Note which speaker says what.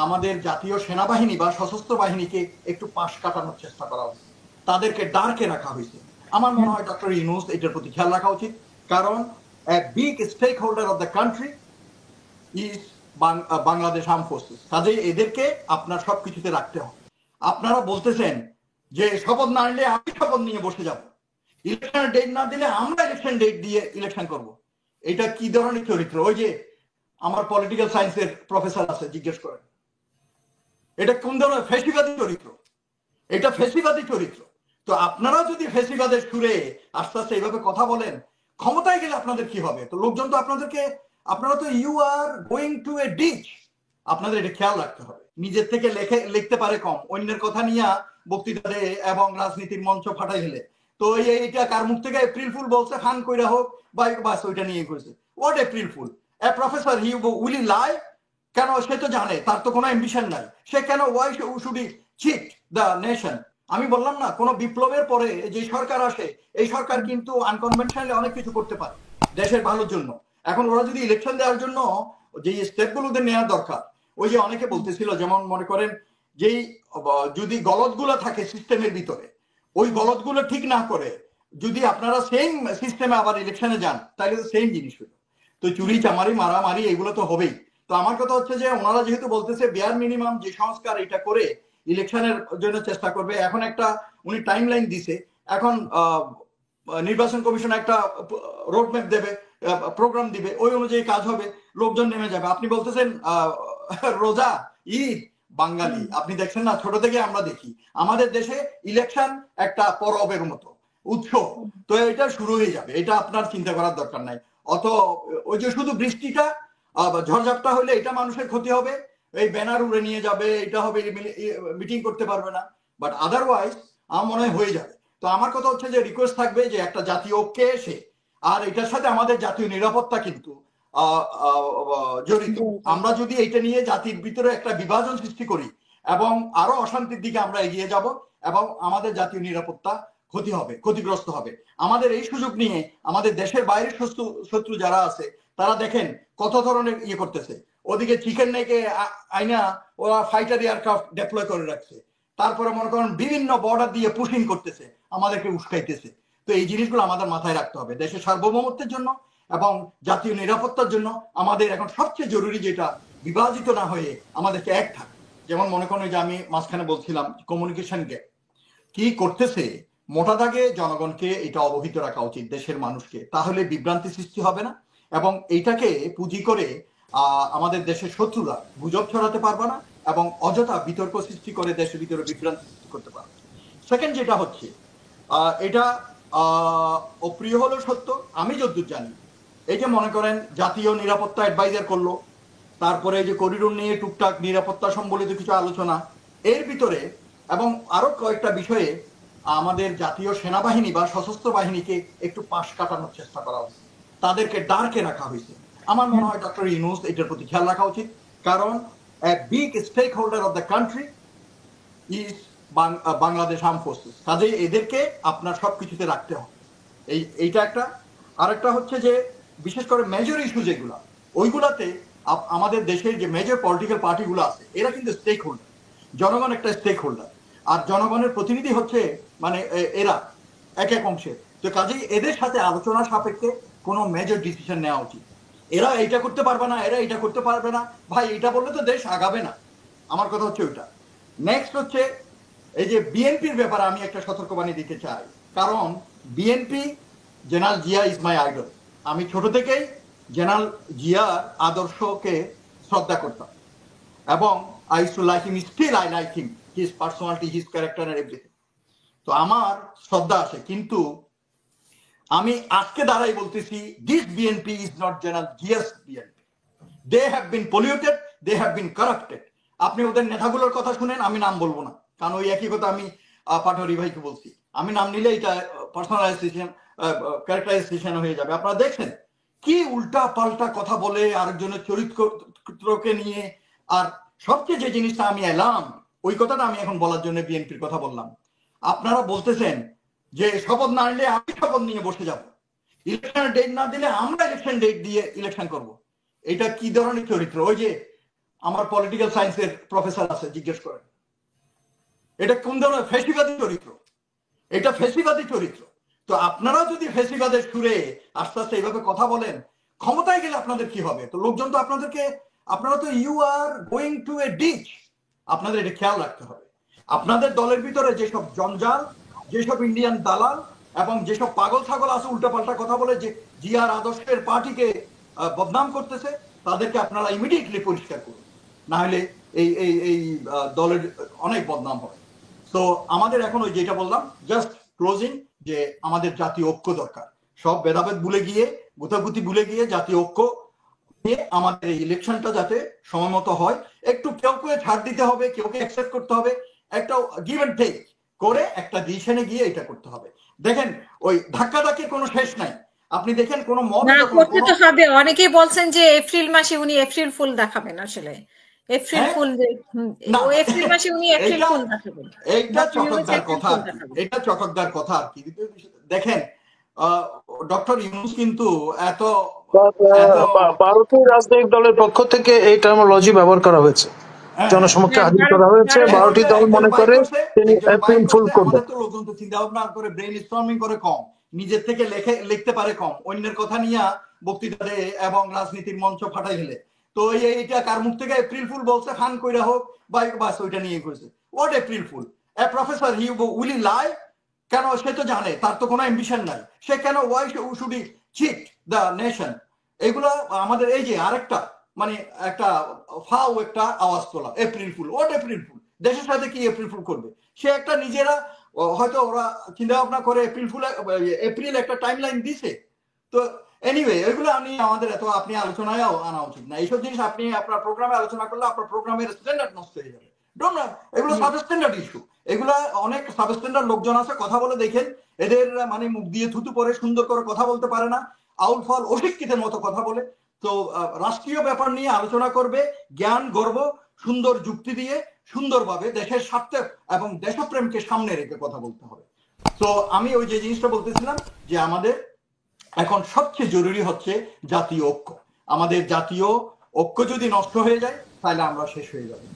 Speaker 1: আমাদের জাতীয় সেনাবাহিনী বা সশস্ত্র বাহিনীকে একটু পাশ কাটানোর চেষ্টা করা উচিত, তাদেরকে ডার্কে রাখা হয়েছে। আমার মনে হয় ডক্টর ইউনূস এটার প্রতি খেয়াল রাখা উচিত, কারণ big stakeholder of the country is Bangladesh armed forces. কাজেই এদেরকে আপনার সবকিছুতে রাখতে হবে। আপনারা বলতেছেন যে শপথ না নিলে আমি শপথ নিয়ে বসে যাব, ইলেকশনের ডেট না দিলে আমরা ইলেকশন ডেট দিয়ে ইলেকশন করব। এটা কি ধরনের চরিত্র? ওই যে আমার পলিটিক্যাল সায়েন্সের প্রফেসর আছে, জিজ্ঞেস করেন এটা কোন ধরনের ফেসিবাদী চরিত্র? এটা ফেসিবাদী চরিত্র। তো আপনারা যদি ফেসিবাদের সুরে আস্তে আস্তে এইভাবে কথা বলেন, ক্ষমতায় গেলে আপনাদের কি হবে? তো লোকজন তো আপনাদেরকে, আপনারা তো you are going to a ditch. আপনাদের এটা খেয়াল রাখতে হবে। নিজের থেকে লিখতে পারে কম, অন্যের কথা নিয়ে বক্তৃতা দেয় এবং রাজনীতির মঞ্চ ফাটাই ফেলে। তো এইটা কার মুখ থেকে এপ্রিল ফুল বলছে, ফান কইরা হোক বা বাস ওইটা নিয়ে করেছে। What April fool? A professor he will ই লাই? কেন? সে তো জানে তার তো কোনো অ্যাম্বিশন নাই। সে কেন why should he cheat the nation? আমি বললাম না, কোন বিপ্লবের পরে যে সরকার আসে, এই সরকার কিন্তু আনকনভেনশনালি অনেক কিছু করতে পারে দেশের ভালোর জন্য। এখন ওরা যদি ইলেকশন দেওয়ার জন্য যে স্টেপগুলো ওদের নেওয়ার দরকার, ওই যে অনেকে বলতেছিল, যেমন মনে করেন যেই যদি গলতগুলো থাকে সিস্টেমের ভিতরে, ওই গলতগুলো ঠিক না করে যদি আপনারা সেম সিস্টেমে আবার ইলেকশনে যান, তাহলে তো সেম জিনিস হলো। তো চুরি চামারি মারামারি এগুলো তো হবেই। তো আমার কথা হচ্ছে যে ওনারা যেহেতু বলতেছে বেয়ার মিনিমাম যে সংস্কার এটা করে ইলেকশনের জন্য চেষ্টা করবে, এখন একটা উনি টাইম লাইন দিছে, এখন নির্বাচন কমিশন একটা রোডম্যাপ দেবে, প্রোগ্রাম দিবে, ওই অনুযায়ী কাজ হবে, লোকজন নেমে যাবে। আপনি বলতেছেন রোজা, ঈদ, বাঙালি, আপনি দেখছেন না, ছোট থেকে আমরা দেখি আমাদের দেশে ইলেকশন একটা পরবের মতো উৎসব। তো এটা শুরু হয়ে যাবে, এটা আপনার চিন্তা করার দরকার নাই অত। ওই যে শুধু বৃষ্টিটা ঝড়ঝাপটা হলে এটা মানুষের ক্ষতি হবে, এই ব্যানার উড়ে নিয়ে যাবে, এটা হবে, মিটিং করতে পারবে না, বাট আদারওয়াইজ আমার মনে হয় হয়ে যাবে। তো আমার কথা হচ্ছে যে রিকোয়েস্ট থাকবে যে একটা জাতীয় ঐক্যে এসে, আর এটার সাথে আমাদের জাতীয় নিরাপত্তা কিন্তু জড়িত। আমরা যদি এটা নিয়ে জাতির ভিতরে একটা বিভাজন সৃষ্টি করি এবং আরো অশান্তির দিকে আমরা এগিয়ে যাব এবং আমাদের জাতীয় নিরাপত্তা ক্ষতিগ্রস্ত হবে। আমাদের এই সুযোগ নিয়ে আমাদের দেশের বাইরের শত্রু যারা আছে তারা দেখেন কত ধরনের ইয়ে করতেছে। ওদিকে চিকেন নেকে আইনা ওরা ফাইটার এয়ারক্রাফট ডেপ্লয় করে রাখছে, তারপরে মনে করেন বিভিন্ন বর্ডার দিয়ে পুশিং করতেছে, আমাদেরকে উস্কাইতেছে। তো এই জিনিসগুলো আমাদের মাথায় রাখতে হবে। দেশের সার্বভৌমত্বের জন্য এবং জাতীয় নিরাপত্তার জন্য আমাদের এখন সবচেয়ে জরুরি যেটা, বিভাজিত না হয়ে আমাদেরকে এক থাকা। যেমন মনে করেন যে আমি মাঝখানে বলছিলাম কমিউনিকেশন গ্যাপ কি করতেছে, মোটা দাগে জনগণকে এটা অবহিত রাখা উচিত, দেশের মানুষকে, তাহলে বিভ্রান্তি সৃষ্টি হবে না এবং এইটাকে পুঁজি করে আমাদের দেশের শত্রুরা গুজব ছড়াতে পারবে না এবং অযথা বিতর্ক সৃষ্টি করে দেশের ভিতরে বিভ্রান্তি সৃষ্টি করতে পারবে। সেকেন্ড যেটা হচ্ছে, এটা অপ্রিয় হলেও সত্য, আমি যতদূর জানি এই যে মনে করেন জাতীয় নিরাপত্তা অ্যাডভাইজার করলো, তারপরে যে করিডোর নিয়ে টুকটাক নিরাপত্তা সম্বলিত কিছু আলোচনা এর ভিতরে, এবং আরো কয়েকটা বিষয়ে আমাদের জাতীয় সেনাবাহিনী বা সশস্ত্র বাহিনীকে একটু পাশ কাটানোর চেষ্টা করা হয়েছে, তাদেরকে ডার্কে রাখা হয়েছে। আমার মনে হয় ডক্টর ইউনূস এটার প্রতি খেয়াল রাখা উচিত, কারণ big stakeholder of the country is Bangladesh armed forces. কাজেই এদেরকে আপনার সবকিছুতে রাখতে হবে। এইটা একটা। আরেকটা হচ্ছে যে বিশেষ করে মেজর ইস্যু যেগুলো, ওইগুলাতে আমাদের দেশের যে মেজর পলিটিক্যাল পার্টিগুলো আছে এরা কিন্তু স্টেক হোল্ডার, জনগণ একটা স্টেক হোল্ডার, আর জনগণের প্রতিনিধি হচ্ছে মানে এরা এক এক অংশের। তো কাজেই এদের সাথে আলোচনা সাপেক্ষে কোনো মেজর ডিসিশন নেওয়া উচিত। এরা এইটা করতে পারবে না, এরা এটা করতে পারবে না, ভাই এটা বললে তো দেশ আগাবে না। আমার কথা হচ্ছে ওইটা। নেক্সট হচ্ছে এই যে বিএনপির ব্যাপারে আমি একটা সতর্কবাণী দিতে চাই, কারণ BNP, general Zia is my idol. আমি ছোট থেকেই জেনারেল জিয়ার আদর্শকে শ্রদ্ধা করতাম এবং I use to like him, still I like him, his personality, his character and everything. তো আমার শ্রদ্ধা আছে, কিন্তু আমি আজকে দাঁড়াই বলতেছি this BNP is not general Zia's BNP. They have been polluted, they have been corrupted. আপনি ওদের নেতাগুলোর কথা শুনেন, আমি নাম বলবো না, কারণ ওই একই কথা আমি পাটোয়ারি ভাইকে বলছি, আমি নাম নিলে এটা পার্সোনালাইজেশন ক্যারেক্টারাইজেশন হয়ে যাবে। আপনারা দেখছেন কি উল্টা পাল্টা কথা বলে আরেকজনের চরিত্রকে নিয়ে। আর সবচেয়ে যে জিনিসটা আমি এলাম, ওই কথাটা আমি এখন বলার জন্য বিএনপির কথা বললাম। আপনারা বলতেছেন যে শপথ না নিলে আমি শপথ নিয়ে বসে যাব, ইলেকশনের ডেট না দিলে আমরা ইলেকশন ডেট দিয়ে ইলেকশন করব। এটা কি ধরনের চরিত্র? ওই যে আমার পলিটিক্যাল সায়েন্সের প্রফেসর আছে, জিজ্ঞেস করেন। এটা কোন ধরনের ফ্যাসিবাদী চরিত্র? এটা ফ্যাসিবাদী চরিত্র। তো আপনারা যদি ফ্যাসিবাদের সুরে আস্তে আস্তে এইভাবে কথা বলেন, ক্ষমতায় গেলে আপনাদের কি হবে? তো লোকজন তো আপনাদেরকে, আপনারা তো you are going to a ditch. আপনাদের এটা খেয়াল রাখতে হবে। আপনাদের দলের ভিতরে যেসব জঞ্জাল, যেসব ইন্ডিয়ান দালাল এবং যেসব পাগল ছাগল আছে উল্টাপাল্টা কথা বলে, যে জিয়ার আদর্শের পার্টিকে বদনাম করতেছে, তাদেরকে আপনারা ইমিডিয়েটলি পরিষ্কার করুন, না হলে এই এই এই দলের অনেক বদনাম হবে। তো আমাদের এখন ওই যেটা বললাম, জাস্ট ক্লোজিং, যে আমাদের জাতীয় ঐক্য দরকার। সব ভেদাভেদ ভুলে গিয়ে, গুতাগুতি ভুলে গিয়ে জাতীয় ঐক্য নিয়ে আমাদের এই ইলেকশনটা যাতে সময় মতো হয়। একটু কেউ কেউ ছাড় দিতে হবে, কেউ কে অ্যাকসেপ্ট করতে হবে, একটা গিভ এন্ড টেক করে একটা ডিসিশনে গিয়ে এটা করতে হবে। দেখেন ওই ধাক্কাধাক্কির কোনো শেষ নাই। আপনি দেখেন কোন মত
Speaker 2: না, করতে তো হবে। অনেকেই বলছেন যে এপ্রিল মাসে উনি এপ্রিল ফুল দেখাবেন। আসলে এপ্রিল ফুল, ও এপ্রিল মাসে উনি এপ্রিল ফুল দেখাবেন।
Speaker 1: এইটা চটকদার কথা, এটা চটকদার কথা আর কি। দেখেন ডক্টর ইউনূস কিন্তু এত
Speaker 3: ভারতীয় রাজনৈতিক দলের পক্ষ থেকে এই টার্মোলজি ব্যবহার করা হয়েছে, জনসমক্ষে হাজির করা হয়েছে। 12টি দল মনে করে তিনি এপ্রিল ফুল করবেন।
Speaker 1: তো লোকজন তো চিন্তা ভাবনা করে, ব্রেইন স্টর্মিং করে কম, নিজের থেকে লিখতে পারে কম, অন্যের কথা নিয়ে বক্তৃতা দেয় এবং রাজনীতির মঞ্চ ফাটাই ফেলে। তো এইটা কার মুখ থেকে এপ্রিল ফুল বলছে, ফান কইরা হোক বা বাস ওইটা নিয়ে করেছে। What April fool? A professor, he will lie? কেন? সে তো জানে তার তো কোনো অ্যাম্বিশন নাই। সে কেন, why should he cheat the nation? এগুলো আমাদের এই যে আরেকটা মানে একটা ফাও একটা আওয়াজ তোলা, এপ্রিল ফুল। হোয়াট এপ্রিল ফুল? দেশের সাথে কি এপ্রিল ফুল করবে? সে একটা নিজেরা হয়তো ওরা চিন্তা ভাবনা করে এপ্রিল ফুল, এপ্রিল একটা টাইম লাইন দিছে। তো এনিওয়ে, এগুলো আমি আমাদের এত আপনি আলোচনায় আনা উচিত না। এইসব জিনিস আপনি আপনার প্রোগ্রামে আলোচনা করলে আপনার প্রোগ্রামের স্ট্যান্ডার্ড নষ্ট হয়ে যাবে। এগুলো সাবস্ট্যান্ডার্ড ইস্যু। এগুলা অনেক সাবস্ট্যান্ডার্ড লোকজন আছে, কথা বলে দেখেন, এদের মানে মুখ দিয়ে থুতু পরে সুন্দর করে কথা বলতে পারে না, আউল ফল অশিক্ষিতের মতো কথা বলে। তো রাষ্ট্রীয় ব্যাপার নিয়ে আলোচনা করবে জ্ঞান, গর্ব, সুন্দর যুক্তি দিয়ে, সুন্দরভাবে দেশের স্বার্থ এবং দেশপ্রেমকে সামনে রেখে কথা বলতে হবে। তো আমি ওই যে জিনিসটা বলতেছিলাম, যে আমাদের এখন সবচেয়ে জরুরি হচ্ছে জাতীয় ঐক্য। আমাদের জাতীয় ঐক্য যদি নষ্ট হয়ে যায়, তাহলে আমরা শেষ হয়ে যাবো।